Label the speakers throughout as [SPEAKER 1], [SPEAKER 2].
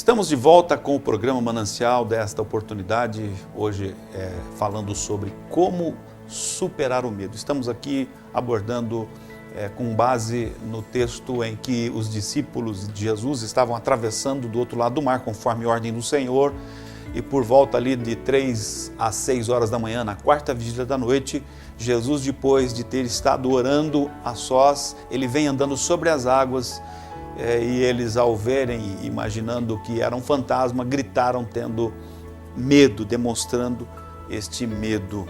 [SPEAKER 1] Estamos de volta com o programa Manancial desta oportunidade, hoje falando sobre como superar o medo. Estamos aqui abordando com base no texto em que os discípulos de Jesus estavam atravessando do outro lado do mar, conforme a ordem do Senhor, e por volta ali de 3 às 6 horas da manhã, na quarta vigília da noite, Jesus, depois de ter estado orando a sós, ele vem andando sobre as águas, e eles, ao verem, imaginando que era um fantasma, gritaram tendo medo, demonstrando este medo.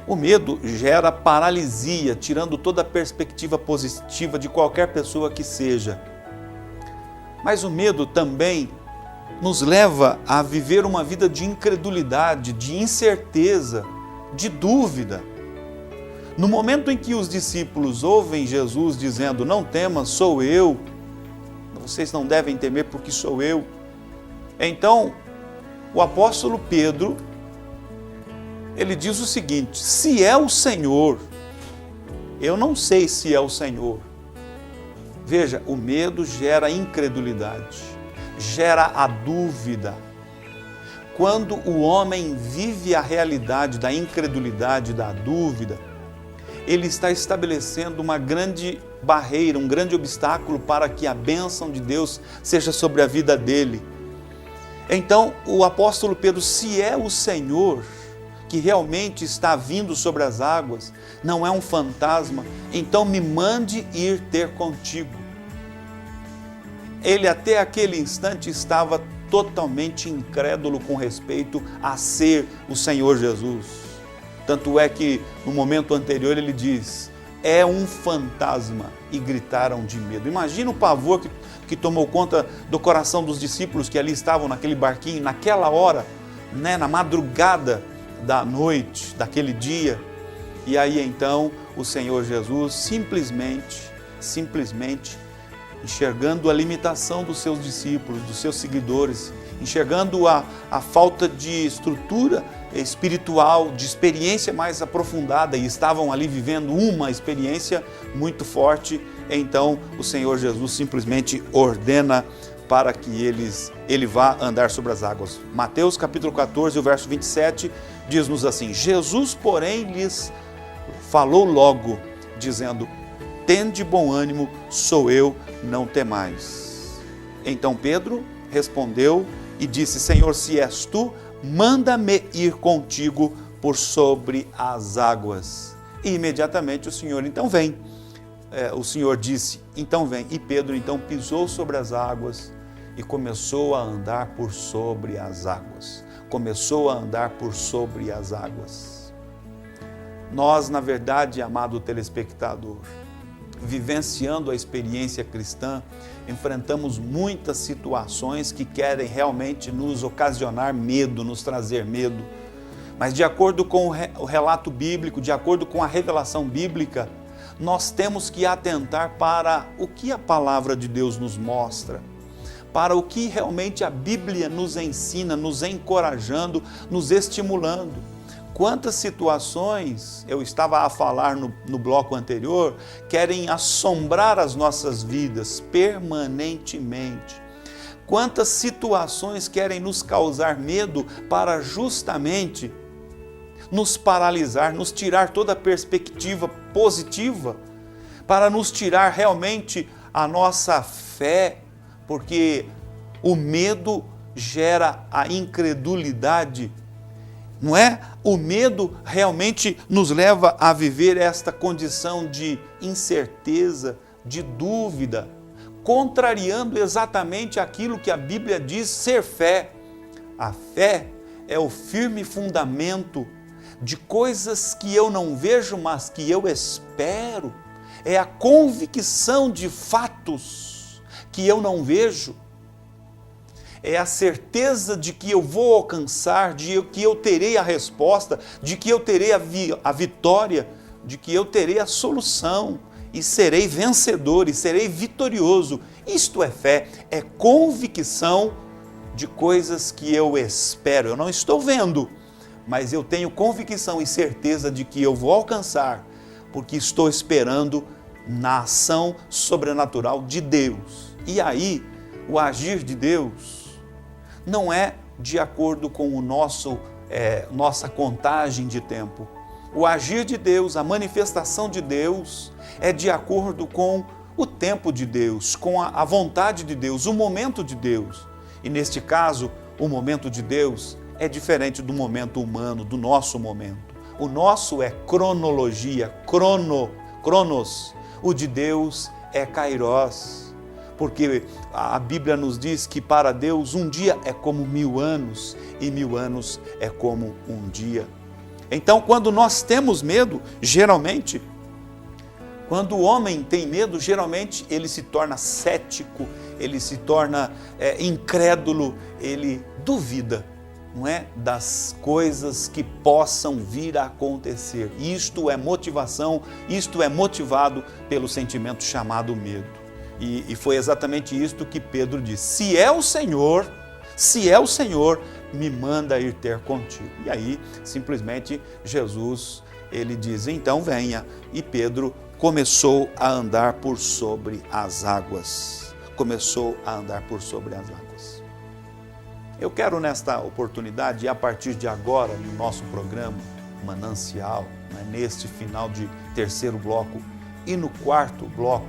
[SPEAKER 1] O medo gera paralisia, tirando toda a perspectiva positiva de qualquer pessoa que seja. Mas o medo também nos leva a viver uma vida de incredulidade, de incerteza, de dúvida. No momento em que os discípulos ouvem Jesus dizendo: "Não temas, sou eu, vocês não devem temer porque sou eu", então o apóstolo Pedro, ele diz o seguinte: se é o Senhor, eu não sei se é o Senhor. Veja, o medo gera incredulidade, gera a dúvida. Quando o homem vive a realidade da incredulidade, da dúvida, ele está estabelecendo uma grande barreira, um grande obstáculo para que a bênção de Deus seja sobre a vida dele. Então, o apóstolo Pedro, se é o Senhor que realmente está vindo sobre as águas, não é um fantasma, então me mande ir ter contigo. Ele até aquele instante estava totalmente incrédulo com respeito a ser o Senhor Jesus. Tanto é que no momento anterior ele diz: "É um fantasma", e gritaram de medo. Imagina o pavor que tomou conta do coração dos discípulos que ali estavam naquele barquinho, naquela hora, na madrugada da noite, daquele dia. E aí então o Senhor Jesus simplesmente, enxergando a limitação dos seus discípulos, dos seus seguidores, enxergando a falta de estrutura espiritual, de experiência mais aprofundada, e estavam ali vivendo uma experiência muito forte, então o Senhor Jesus simplesmente ordena para que ele vá andar sobre as águas. Mateus capítulo 14, o verso 27, diz-nos assim: Jesus, porém, lhes falou logo, dizendo: "Tende bom ânimo, sou eu, não temais". Então Pedro respondeu e disse: "Senhor, se és tu, manda-me ir contigo por sobre as águas". E imediatamente o Senhor: "Então vem". O Senhor disse: "Então vem". E Pedro então pisou sobre as águas e começou a andar por sobre as águas. Começou a andar por sobre as águas. Nós, na verdade, amado telespectador, vivenciando a experiência cristã, enfrentamos muitas situações que querem realmente nos ocasionar medo, nos trazer medo. Mas de acordo com o relato bíblico, de acordo com a revelação bíblica, nós temos que atentar para o que a palavra de Deus nos mostra, para o que realmente a Bíblia nos ensina, nos encorajando, nos estimulando. Quantas situações, eu estava a falar no bloco anterior, querem assombrar as nossas vidas permanentemente. Quantas situações querem nos causar medo para justamente nos paralisar, nos tirar toda a perspectiva positiva, para nos tirar realmente a nossa fé, porque o medo gera a incredulidade. Não é? O medo realmente nos leva a viver esta condição de incerteza, de dúvida, contrariando exatamente aquilo que a Bíblia diz ser fé. A fé é o firme fundamento de coisas que eu não vejo, mas que eu espero. É a convicção de fatos que eu não vejo. É a certeza de que eu vou alcançar, de que eu terei a resposta, de que eu terei a vitória, de que eu terei a solução e serei vencedor e serei vitorioso. Isto é fé, é convicção de coisas que eu espero. Eu não estou vendo, mas eu tenho convicção e certeza de que eu vou alcançar, porque estou esperando na ação sobrenatural de Deus. E aí, o agir de Deus não é de acordo com o nossa contagem de tempo. O agir de Deus, a manifestação de Deus é de acordo com o tempo de Deus, com a vontade de Deus, o momento de Deus. E neste caso, o momento de Deus é diferente do momento humano, do nosso momento. O nosso é cronologia, cronos. O de Deus é kairos, porque a Bíblia nos diz que para Deus um dia é como 1000 anos e 1000 anos é como um dia. Então, quando nós temos medo, geralmente, quando o homem tem medo, geralmente ele se torna cético, ele se torna incrédulo, ele duvida, não é, das coisas que possam vir a acontecer. Isto é motivação, isto é motivado pelo sentimento chamado medo. E foi exatamente isto que Pedro disse: se é o Senhor, me manda ir ter contigo. E aí, simplesmente, Jesus, ele diz, então venha. E Pedro começou a andar por sobre as águas. Eu quero, nesta oportunidade, e a partir de agora, no nosso programa Manancial, neste final de terceiro bloco e no quarto bloco,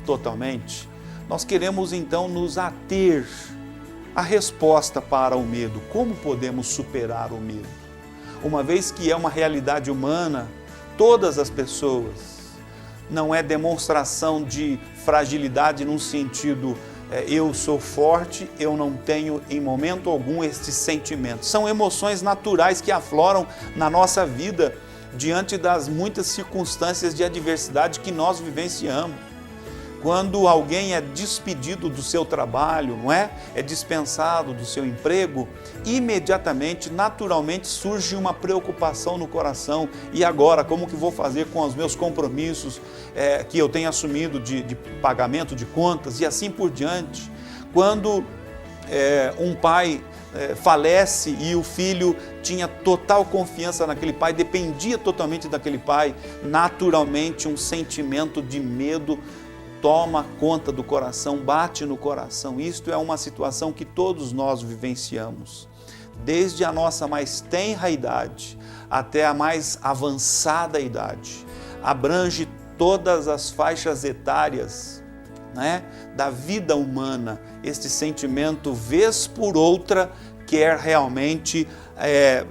[SPEAKER 1] totalmente, nós queremos então nos ater à resposta para o medo. Como podemos superar o medo? Uma vez que é uma realidade humana, todas as pessoas, não é demonstração de fragilidade num sentido eu sou forte, eu não tenho em momento algum estes sentimentos. São emoções naturais que afloram na nossa vida diante das muitas circunstâncias de adversidade que nós vivenciamos. Quando alguém é despedido do seu trabalho, não é? É dispensado do seu emprego, imediatamente, naturalmente, surge uma preocupação no coração. E agora, como que vou fazer com os meus compromissos que eu tenho assumido de pagamento de contas e assim por diante? Quando um pai falece e o filho tinha total confiança naquele pai, dependia totalmente daquele pai, naturalmente um sentimento de medo toma conta do coração, bate no coração. Isto é uma situação que todos nós vivenciamos, desde a nossa mais tenra idade até a mais avançada idade. Abrange todas as faixas etárias, né, da vida humana. Este sentimento, vez por outra, quer realmente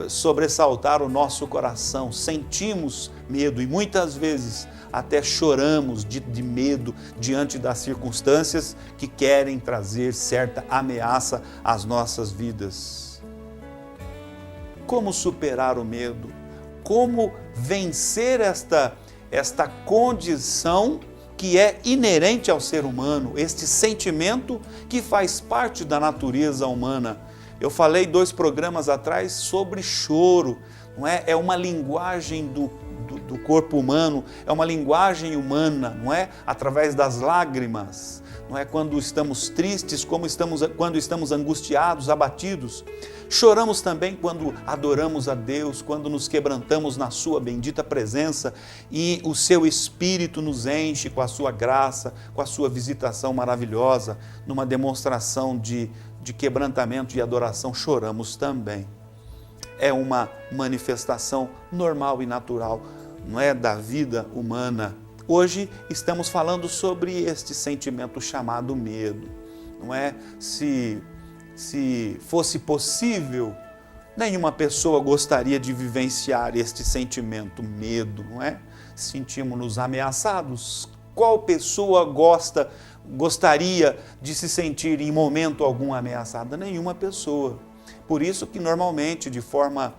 [SPEAKER 1] sobressaltar o nosso coração. Sentimos medo e muitas vezes até choramos de medo diante das circunstâncias que querem trazer certa ameaça às nossas vidas. Como superar o medo? Como vencer esta condição que é inerente ao ser humano, este sentimento que faz parte da natureza humana? Eu falei 2 programas atrás sobre choro, não é? É uma linguagem do corpo humano, é uma linguagem humana, não é? Através das lágrimas, não é? Quando estamos tristes, quando estamos angustiados, abatidos. Choramos também quando adoramos a Deus, quando nos quebrantamos na sua bendita presença e o seu Espírito nos enche com a sua graça, com a sua visitação maravilhosa, numa demonstração de quebrantamento e adoração. Choramos também. É uma manifestação normal e natural, não é, da vida humana. Hoje estamos falando sobre este sentimento chamado medo, não é? Se fosse possível, nenhuma pessoa gostaria de vivenciar este sentimento, medo, não é? Sentimos-nos ameaçados. Qual pessoa gostaria de se sentir em momento algum ameaçada? Nenhuma pessoa. Por isso que normalmente, de forma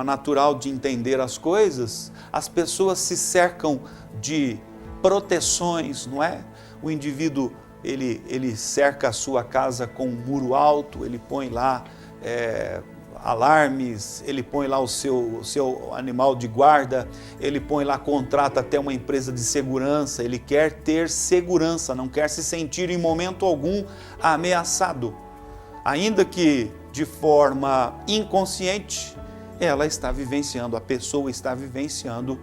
[SPEAKER 1] natural de entender as coisas, as pessoas se cercam de proteções, não é? O indivíduo, ele cerca a sua casa com um muro alto, ele põe lá alarmes, ele põe lá o seu animal de guarda, ele põe lá, contrata até uma empresa de segurança, ele quer ter segurança, não quer se sentir em momento algum ameaçado. Ainda que de forma inconsciente, a pessoa está vivenciando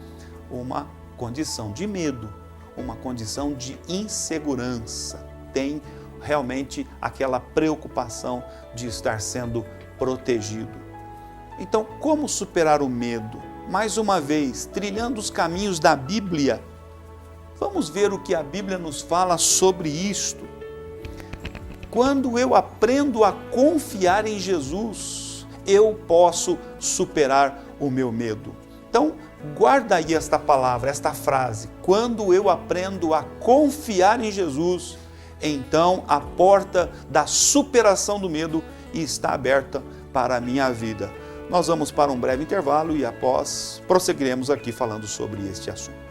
[SPEAKER 1] uma condição de medo, uma condição de insegurança. Tem realmente aquela preocupação de estar sendo protegido. Então, como superar o medo? Mais uma vez, trilhando os caminhos da Bíblia, vamos ver o que a Bíblia nos fala sobre isto. Quando eu aprendo a confiar em Jesus, eu posso superar o meu medo. Então, guarda aí esta palavra, esta frase. Quando eu aprendo a confiar em Jesus, então a porta da superação do medo está aberta para a minha vida. Nós vamos para um breve intervalo e após prosseguiremos aqui falando sobre este assunto.